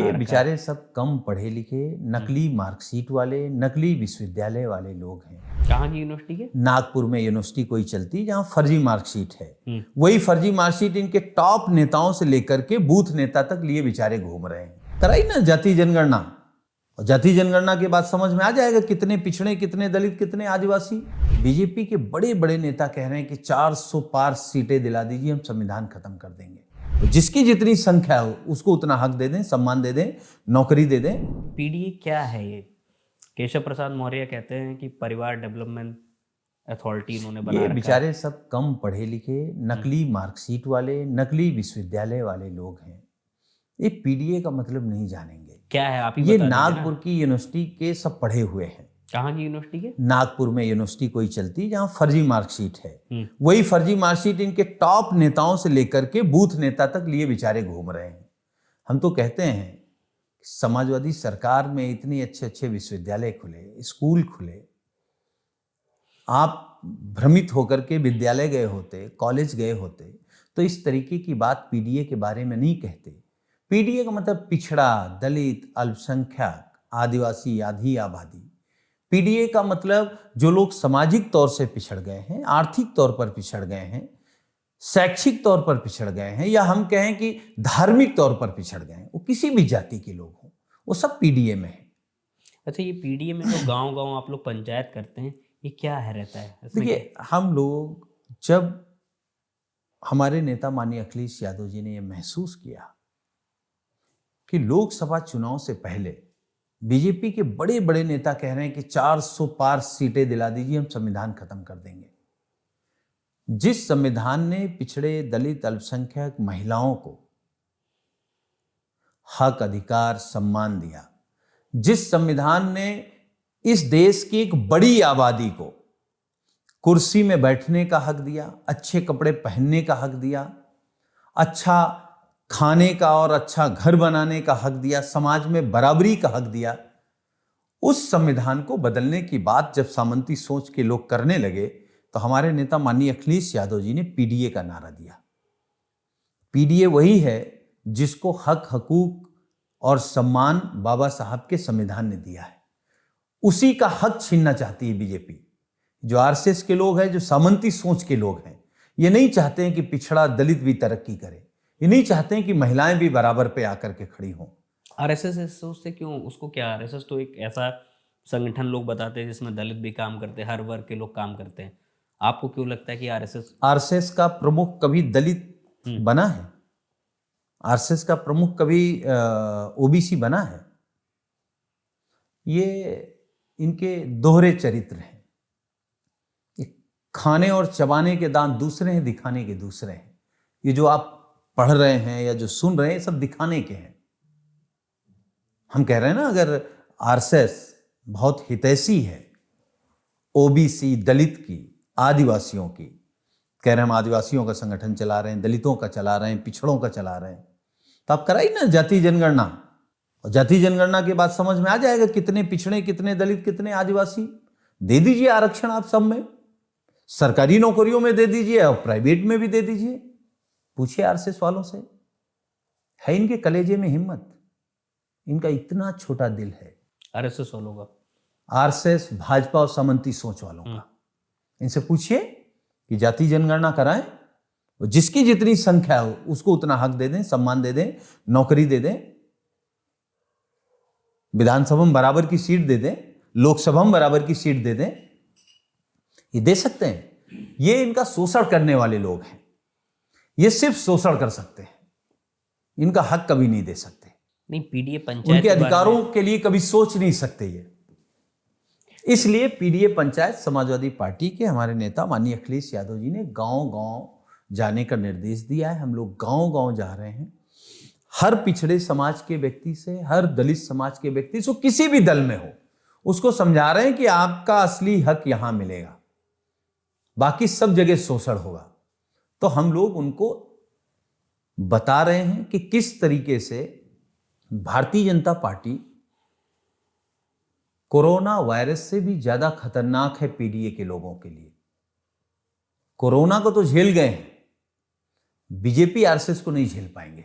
रखा है। बेचारे सब कम पढ़े लिखे, नकली मार्कशीट वाले, नकली विश्वविद्यालय वाले लोग हैं। कहाँ की यूनिवर्सिटी के? नागपुर में यूनिवर्सिटी कोई चलती जहाँ फर्जी मार्कशीट है। वही फर्जी मार्कशीट इनके टॉप नेताओं से लेकर के बूथ नेता तक लिए बेचारे घूम रहे हैं। कराई ना जाति जनगणना, और जाति जनगणना के बाद समझ में आ जाएगा कितने पिछड़े, कितने दलित, कितने आदिवासी। बीजेपी के बड़े बड़े नेता कह रहे हैं कि 400 पार सीटें दिला दीजिए, हम संविधान खत्म कर देंगे। तो जिसकी जितनी संख्या हो उसको उतना हक दे दें, सम्मान दे दें, नौकरी दे दें। पीडीए क्या है ये? केशव प्रसाद मौर्य कहते हैं कि परिवार डेवलपमेंट अथॉरिटी इन्होंने बना रखा है। बेचारे सब कम पढ़े लिखे, नकली मार्कशीट वाले, नकली विश्वविद्यालय वाले लोग हैं। ये पीडीए का मतलब नहीं जानेंगे। क्या है आप ही ये बता दीजिए ना। नागपुर की यूनिवर्सिटी के सब पढ़े हुए हैं। कहाँ की यूनिवर्सिटी के? नागपुर में यूनिवर्सिटी कोई चलती जहाँ फर्जी मार्कशीट है। वही फर्जी मार्कशीट इनके टॉप नेताओं से लेकर के बूथ नेता तक लिए बेचारे घूम रहे हैं। हम तो कहते हैं समाजवादी सरकार में इतने अच्छे अच्छे विश्वविद्यालय खुले, स्कूल खुले, आप भ्रमित होकर के विद्यालय गए होते, कॉलेज गए होते, तो इस तरीके की बात पीडीए के बारे में नहीं कहते। पीडीए का मतलब पिछड़ा, दलित, अल्पसंख्यक, आदिवासी, आधी आबादी। पीडीए का मतलब जो लोग सामाजिक तौर से पिछड़ गए हैं, आर्थिक तौर पर पिछड़ गए हैं, शैक्षिक तौर पर पिछड़ गए हैं, या हम कहें कि धार्मिक तौर पर पिछड़ गए हैं, वो किसी भी जाति के लोग हों, वो सब पीडीए में है। अच्छा, ये पीडीए में तो गांव गांव आप लोग पंचायत करते हैं, ये क्या है रहता है? देखिए, हम लोग जब हमारे नेता माननीय अखिलेश यादव जी ने यह महसूस किया कि लोकसभा चुनाव से पहले बीजेपी के बड़े बड़े नेता कह रहे हैं कि 400 पार सीटें दिला दीजिए, हम संविधान खत्म कर देंगे। जिस संविधान ने पिछड़े, दलित, अल्पसंख्यक, महिलाओं को हक, अधिकार, सम्मान दिया, जिस संविधान ने इस देश की एक बड़ी आबादी को कुर्सी में बैठने का हक दिया, अच्छे कपड़े पहनने का हक दिया, अच्छा खाने का और अच्छा घर बनाने का हक दिया, समाज में बराबरी का हक दिया, उस संविधान को बदलने की बात जब सामंती सोच के लोग करने लगे तो हमारे नेता माननीय अखिलेश यादव जी ने पीडीए का नारा दिया। पीडीए वही है जिसको हक, हकूक और सम्मान बाबा साहब के संविधान ने दिया है, उसी का हक छीनना चाहती है बीजेपी। जो आरएसएस के लोग हैं, जो सामंती सोच के लोग हैं, ये नहीं चाहते हैं कि पिछड़ा दलित भी तरक्की करे, ये नहीं चाहते हैं कि महिलाएं भी बराबर पे आकर के खड़ी हों। आरएसएस सोचते क्यों? उसको क्या, आरएसएस तो एक ऐसा संगठन लोग बताते हैं जिसमें दलित भी काम करते हैं, हर वर्ग के लोग काम करते हैं। आपको क्यों लगता है कि आरएसएस का प्रमुख कभी दलित बना है? आरएसएस का प्रमुख कभी ओबीसी बना है? ये इनके दोहरे चरित्र हैं। खाने और चबाने के दांत दूसरे हैं, दिखाने के दूसरे हैं। ये जो आप पढ़ रहे हैं या जो सुन रहे हैं, सब दिखाने के हैं। हम कह रहे हैं ना, अगर आरएसएस बहुत हितैषी है ओबीसी, दलित की, आदिवासियों की, कह रहे हैं हम आदिवासियों का संगठन चला रहे हैं, दलितों का चला रहे हैं, पिछड़ों का चला रहे हैं, तो आप कराइए ना जाति जनगणना, और जाति जनगणना के बाद समझ में आ जाएगा कितने पिछड़े, कितने दलित, कितने आदिवासी। दे दीजिए आरक्षण आप सब में, सरकारी नौकरियों में दे दीजिए और प्राइवेट में भी दे दीजिए। पूछिए आरएसएस वालों से, है इनके कलेजे में हिम्मत? इनका इतना छोटा दिल है आरएसएस वालों का, आरएसएस, भाजपा और सामंती सोच वालों का। इनसे पूछिए कि जाति जनगणना कराएं, जिसकी जितनी संख्या हो उसको उतना हक दे दें, सम्मान दे दें, नौकरी दे दें, विधानसभा में बराबर की सीट दे दें, लोकसभा में बराबर की सीट दे दें। ये दे सकते हैं। ये इनका शोषण करने वाले लोग हैं, ये सिर्फ शोषण कर सकते हैं, इनका हक कभी नहीं दे सकते। नहीं, पीडीए पंचायत उनके अधिकारों के लिए कभी सोच नहीं सकते ये। इसलिए पीडीए पंचायत समाजवादी पार्टी के हमारे नेता माननीय अखिलेश यादव जी ने गांव-गांव जाने का निर्देश दिया है। हम लोग गांव-गांव जा रहे हैं, हर पिछड़े समाज के व्यक्ति से, हर दलित समाज के व्यक्ति से, किसी भी दल में हो, उसको समझा रहे हैं कि आपका असली हक यहां मिलेगा, बाकी सब जगह शोषण होगा। तो हम लोग उनको बता रहे हैं कि किस तरीके से Bharatiya Janata party corona virus से भी ज्यादा खतरनाक है पीडीए के लोगों के लिए। कोरोना को तो झेल गए हैं, बीजेपी आरएसएस को नहीं झेल पाएंगे।